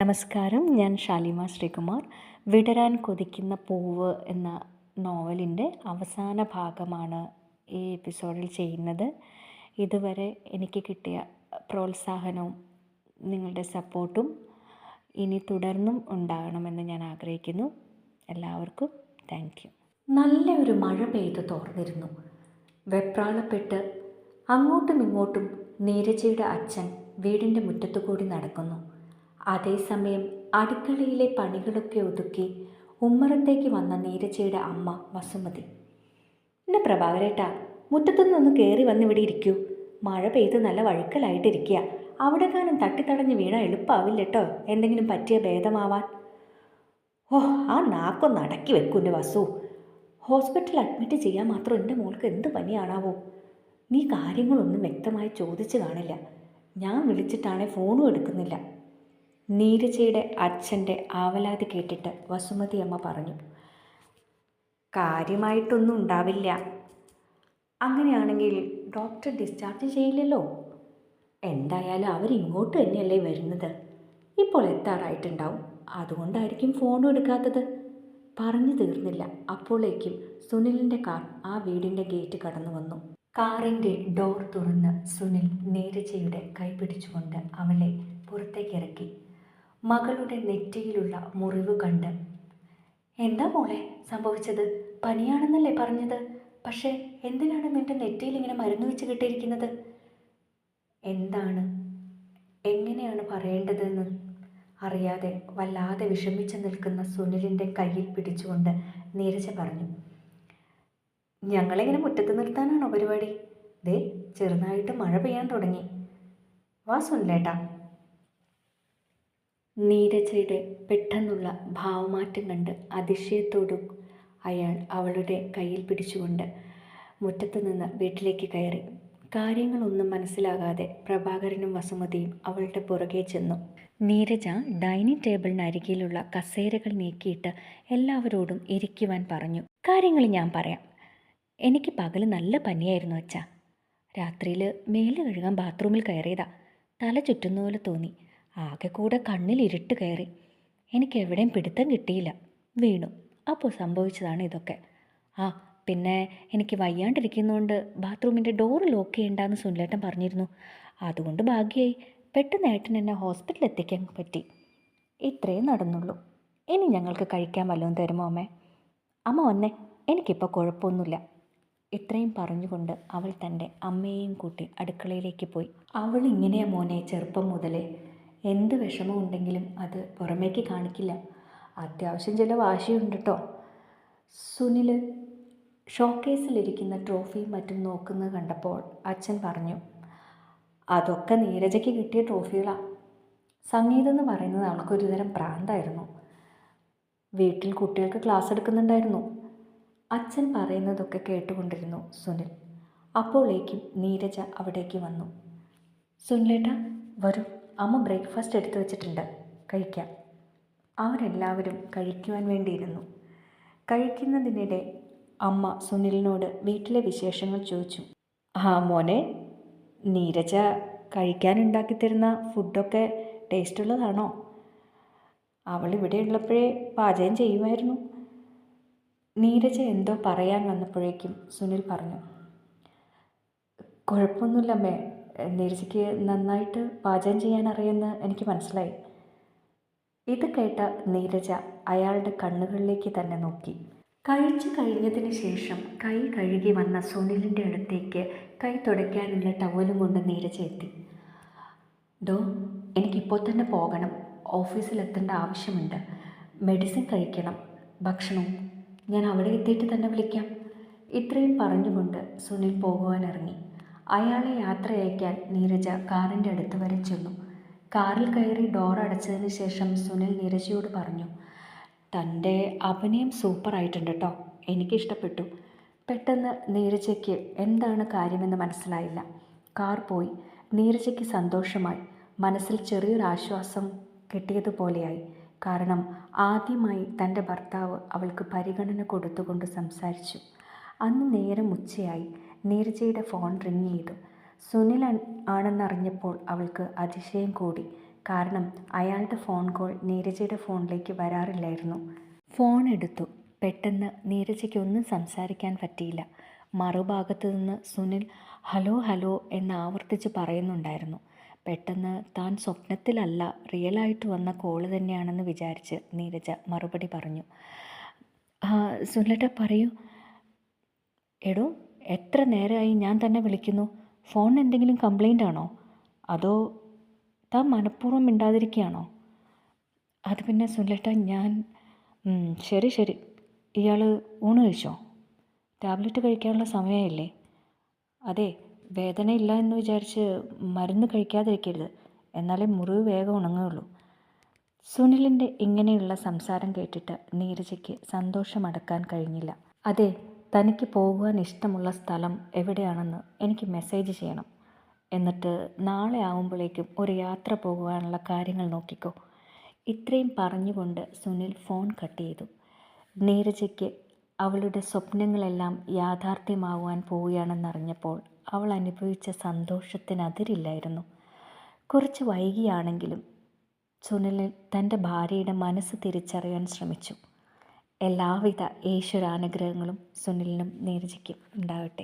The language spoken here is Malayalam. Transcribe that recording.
നമസ്കാരം, ഞാൻ ഷാലിമ ശ്രീകുമാർ. വിടരാൻ കൊതിക്കുന്ന പൂവ് എന്ന നോവലിൻ്റെ അവസാന ഭാഗമാണ് ഈ എപ്പിസോഡിൽ ചെയ്യുന്നത്. ഇതുവരെ എനിക്ക് കിട്ടിയ പ്രോത്സാഹനവും നിങ്ങളുടെ സപ്പോർട്ടും ഇനി തുടർന്നും ഉണ്ടാകണമെന്ന് ഞാൻ ആഗ്രഹിക്കുന്നു. എല്ലാവർക്കും താങ്ക് യു. നല്ലൊരു മഴ പെയ്തു തോർന്നിരുന്നു. വെപ്രാളപ്പെട്ട് അങ്ങോട്ടും ഇങ്ങോട്ടും നീരജയുടെ അച്ഛൻ വീടിൻ്റെ മുറ്റത്തുകൂടി നടക്കുന്നു. അതേസമയം അടുക്കളയിലെ പണികളൊക്കെ ഒതുക്കി ഉമ്മറത്തേക്ക് വന്ന നീരജയുടെ അമ്മ വസുമതി, എന്നെ പ്രഭാകരേട്ടാ, മുറ്റത്തുനിന്നൊന്ന് കയറി വന്നിവിടെ ഇരിക്കൂ. മഴ പെയ്ത് നല്ല വഴുക്കലായിട്ടിരിക്കുക. അവിടെ കാലം തട്ടിത്തടഞ്ഞ് വീണാൽ എളുപ്പമാവില്ല കേട്ടോ, എന്തെങ്കിലും പറ്റിയ ഭേദമാവാൻ. ആ നാക്കൊന്ന് അടക്കി വെക്കൂൻ്റെ വസു. ഹോസ്പിറ്റലിൽ അഡ്മിറ്റ് ചെയ്യാൻ മാത്രം എൻ്റെ മോൾക്ക് എന്ത് പനിയാണാവോ? നീ കാര്യങ്ങളൊന്നും വ്യക്തമായി ചോദിച്ചു കാണില്ല. ഞാൻ വിളിച്ചിട്ടാണെ ഫോണും എടുക്കുന്നില്ല. നീരജയുടെ അച്ഛൻ്റെ ആവലാതി കേട്ടിട്ട് വസുമതി അമ്മ പറഞ്ഞു, കാര്യമായിട്ടൊന്നും ഉണ്ടാവില്ല. അങ്ങനെയാണെങ്കിൽ ഡോക്ടർ ഡിസ്ചാർജ് ചെയ്യില്ലല്ലോ. എന്തായാലും അവരിങ്ങോട്ട് തന്നെയല്ലേ വരുന്നത്. ഇപ്പോൾ എത്താറായിട്ടുണ്ടാവും, അതുകൊണ്ടായിരിക്കും ഫോണും എടുക്കാത്തത്. പറഞ്ഞു തീർന്നില്ല അപ്പോഴേക്കും സുനിലിൻ്റെ കാർ ആ വീടിൻ്റെ ഗേറ്റ് കടന്നു വന്നു. കാറിൻ്റെ ഡോർ തുറന്ന് സുനിൽ നീരജയുടെ കൈ പിടിച്ചുകൊണ്ട് അവളെ പുറത്തേക്കിറക്കി. മകളുടെ നെറ്റിയിലുള്ള മുറിവ് കണ്ട്, എന്താ മോളെ സംഭവിച്ചത്? പനിയാണെന്നല്ലേ പറഞ്ഞത്? പക്ഷേ എന്തിനാണ് നിന്റെ നെറ്റിയിൽ ഇങ്ങനെ മരുന്ന് വെച്ച് കിട്ടിയിരിക്കുന്നത്? എന്താണ് എങ്ങനെയാണ് പറയേണ്ടതെന്ന് അറിയാതെ വല്ലാതെ വിഷമിച്ച് നിൽക്കുന്ന സുനിലിൻ്റെ കയ്യിൽ പിടിച്ചുകൊണ്ട് നീരജ പറഞ്ഞു, ഞങ്ങളെങ്ങനെ മുറ്റത്ത് നിർത്താനാണോ പരിപാടി? ദേ ചെറുതായിട്ട് മഴ പെയ്യാൻ തുടങ്ങി. വാ സുനിലേട്ടാ. നീരജയുടെ പെട്ടെന്നുള്ള ഭാവമാറ്റം കണ്ട് അതിശയത്തോടും അയാൾ അവളുടെ കയ്യിൽ പിടിച്ചുകൊണ്ട് മുറ്റത്ത് നിന്ന് വീട്ടിലേക്ക് കയറി. കാര്യങ്ങളൊന്നും മനസ്സിലാകാതെ പ്രഭാകരനും വസുമതിയും അവളുടെ പുറകെ ചെന്നു. നീരജ ഡൈനിങ് ടേബിളിനരികിലുള്ള കസേരകൾ നീക്കിയിട്ട് എല്ലാവരോടും ഇരിക്കുവാൻ പറഞ്ഞു. കാര്യങ്ങൾ ഞാൻ പറയാം. എനിക്ക് പകൽ നല്ല പനിയായിരുന്നു അച്ഛാ. രാത്രിയിൽ മേല് കഴുകാൻ ബാത്റൂമിൽ കയറിയതാ. തല ചുറ്റുന്ന പോലെ തോന്നി. ആകെ കൂടെ കണ്ണിൽ ഇരുട്ട് കയറി. എനിക്ക് എവിടെയും പിടുത്തം കിട്ടിയില്ല, വീണു. അപ്പോൾ സംഭവിച്ചതാണ് ഇതൊക്കെ. പിന്നെ എനിക്ക് വയ്യാണ്ടിരിക്കുന്നതുകൊണ്ട് ബാത്റൂമിൻ്റെ ഡോറ് ലോക്ക് ചെയ്യണ്ടെന്ന് സുനിലേട്ടൻ പറഞ്ഞിരുന്നു. അതുകൊണ്ട് ഭാഗ്യമായി. പെട്ടെന്ന് ഏട്ടൻ എന്നെ ഹോസ്പിറ്റലിൽ എത്തിക്കാൻ പറ്റി. ഇത്രയും നടന്നുള്ളൂ. ഇനി ഞങ്ങൾക്ക് കഴിക്കാൻ വല്ലതും തരുമോ അമ്മേ? അമ്മ വന്നേ, എനിക്കിപ്പോൾ കുഴപ്പമൊന്നുമില്ല. ഇത്രയും പറഞ്ഞുകൊണ്ട് അവൾ തൻ്റെ അമ്മയെയും കൂട്ടി അടുക്കളയിലേക്ക് പോയി. അവൾ ഇങ്ങനെയാ മോനെ ചെറുപ്പം മുതലേ. എന്ത് വിഷമമുണ്ടെങ്കിലും അത് പുറമേക്ക് കാണിക്കില്ല. അത്യാവശ്യം ചില വാശിയുണ്ട് കേട്ടോ. സുനിൽ ഷോക്കേസിലിരിക്കുന്ന ട്രോഫിയും മറ്റും നോക്കുന്നത് കണ്ടപ്പോൾ അച്ഛൻ പറഞ്ഞു, അതൊക്കെ നീരജയ്ക്ക് കിട്ടിയ ട്രോഫികളാണ്. സംഗീതം എന്ന് പറയുന്നത് അവൾക്കൊരു തരം പ്രാന്തായിരുന്നു. വീട്ടിൽ കുട്ടികൾക്ക് ക്ലാസ് എടുക്കുന്നുണ്ടായിരുന്നു. അച്ഛൻ പറയുന്നതൊക്കെ കേട്ടുകൊണ്ടിരുന്നു സുനിൽ. അപ്പോഴേക്കും നീരജ അവിടേക്ക് വന്നു. സുനിലേട്ടാ വരൂ, അമ്മ ബ്രേക്ക്ഫാസ്റ്റ് എടുത്തു വച്ചിട്ടുണ്ട്, കഴിക്കാം. അവരെല്ലാവരും കഴിക്കുവാൻ വേണ്ടിയിരുന്നു. കഴിക്കുന്നതിനിടെ അമ്മ സുനിലിനോട് വീട്ടിലെ വിശേഷങ്ങൾ ചോദിച്ചു. മോനെ, നീരജ കഴിക്കാനുണ്ടാക്കി തരുന്ന ഫുഡൊക്കെ ടേസ്റ്റുള്ളതാണോ? അവൾ ഇവിടെ ഉള്ളപ്പോഴേ പാചകം ചെയ്യുമായിരുന്നു. നീരജ എന്തോ പറയാൻ വന്നപ്പോഴേക്കും സുനിൽ പറഞ്ഞു, കുഴപ്പമൊന്നുമില്ലമ്മേ, നീരജയ്ക്ക് നന്നായിട്ട് പാചകം ചെയ്യാൻ അറിയുമെന്ന് എനിക്ക് മനസ്സിലായി. ഇത് കേട്ട നീരജ അയാളുടെ കണ്ണുകളിലേക്ക് തന്നെ നോക്കി. കഴിച്ചു കഴിഞ്ഞതിന് ശേഷം കൈ കഴുകി വന്ന സുനിലിൻ്റെ അടുത്തേക്ക് കൈ തുടയ്ക്കാനുള്ള ടവലും കൊണ്ട് നീരജ എത്തി. എനിക്കിപ്പോൾ തന്നെ പോകണം, ഓഫീസിലെത്തേണ്ട ആവശ്യമുണ്ട്. മെഡിസിൻ കഴിക്കണം, ഭക്ഷണവും. ഞാൻ അവിടെ എത്തിയിട്ട് തന്നെ വിളിക്കാം. ഇത്രയും പറഞ്ഞുകൊണ്ട് സുനിൽ പോകുവാനിറങ്ങി. അയാളെ യാത്രയയക്കാൻ നീരജ കാറിൻ്റെ അടുത്ത് വരെ ചെന്നു. കാറിൽ കയറി ഡോർ അടച്ചതിന് ശേഷം സുനിൽ നീരജയോട് പറഞ്ഞു, തൻ്റെ അഭിനയം സൂപ്പറായിട്ടുണ്ട് കേട്ടോ, എനിക്കിഷ്ടപ്പെട്ടു. പെട്ടെന്ന് നീരജയ്ക്ക് എന്താണ് കാര്യമെന്ന് മനസ്സിലായില്ല. കാർ പോയി. നീരജയ്ക്ക് സന്തോഷമായി. മനസ്സിൽ ചെറിയൊരാശ്വാസം കിട്ടിയതുപോലെയായി. കാരണം ആദ്യമായി തൻ്റെ ഭർത്താവ് അവൾക്ക് പരിഗണന കൊടുത്തുകൊണ്ട് സംസാരിച്ചു. അന്ന് നേരം ഉച്ചയായി. നീരജയുടെ ഫോൺ റിങ് ചെയ്തു. സുനിൽ ആണെന്നറിഞ്ഞപ്പോൾ അവൾക്ക് അതിശയം കൂടി. കാരണം അയാളുടെ ഫോൺ കോൾ നീരജയുടെ ഫോണിലേക്ക് വരാറില്ലായിരുന്നു. ഫോൺ എടുത്തു. പെട്ടെന്ന് നീരജയ്ക്ക് ഒന്നും സംസാരിക്കാൻ പറ്റിയില്ല. മറുഭാഗത്തു നിന്ന് സുനിൽ ഹലോ ഹലോ എന്ന് ആവർത്തിച്ച് പറയുന്നുണ്ടായിരുന്നു. പെട്ടെന്ന് താൻ സ്വപ്നത്തിലല്ല റിയലായിട്ട് വന്ന കോള് തന്നെയാണെന്ന് വിചാരിച്ച് നീരജ മറുപടി പറഞ്ഞു. സുനിലേട്ടാ പറയൂ. എടോ, എത്ര നേരമായി ഞാൻ തന്നെ വിളിക്കുന്നു. ഫോൺ എന്തെങ്കിലും കംപ്ലൈൻ്റ് ആണോ? അതോ താൻ മനഃപൂർവ്വം മിണ്ടാതിരിക്കുകയാണോ? അത് പിന്നെ സുനിലേട്ടാ ഞാൻ ശരി ശരി. ഇയാൾ ഊണ് കഴിച്ചോ? ടാബ്ലറ്റ് കഴിക്കാനുള്ള സമയമായില്ലേ? അതെ, വേദനയില്ല എന്ന് വിചാരിച്ച് മരുന്ന് കഴിക്കാതിരിക്കരുത്. എന്നാലേ മുറിവ് വേഗം ഉണങ്ങുകയുള്ളൂ. സുനിലിൻ്റെ ഇങ്ങനെയുള്ള സംസാരം കേട്ടിട്ട് നീരജയ്ക്ക് സന്തോഷമടക്കാൻ കഴിഞ്ഞില്ല. അതെ, തനിക്ക് പോകുവാൻ ഇഷ്ടമുള്ള സ്ഥലം എവിടെയാണെന്ന് എനിക്ക് മെസ്സേജ് ചെയ്യണം. എന്നിട്ട് നാളെ ആവുമ്പോഴേക്കും ഒരു യാത്ര പോകുവാനുള്ള കാര്യങ്ങൾ നോക്കിക്കോ. ഇത്രയും പറഞ്ഞുകൊണ്ട് സുനിൽ ഫോൺ കട്ട് ചെയ്തു. നീരജയ്ക്ക് അവളുടെ സ്വപ്നങ്ങളെല്ലാം യാഥാർത്ഥ്യമാവാൻ പോവുകയാണെന്നറിഞ്ഞപ്പോൾ അവൾ അനുഭവിച്ച സന്തോഷത്തിന് അതിരില്ലായിരുന്നു. കുറച്ച് വൈകിയാണെങ്കിലും സുനിൽ തൻ്റെ ഭാര്യയുടെ മനസ്സ് തിരിച്ചറിയാൻ ശ്രമിച്ചു. എല്ലാവിധ ഈശ്വരാനുഗ്രഹങ്ങളും സുനിലിനും നീരജയ്ക്കും ഉണ്ടാവട്ടെ.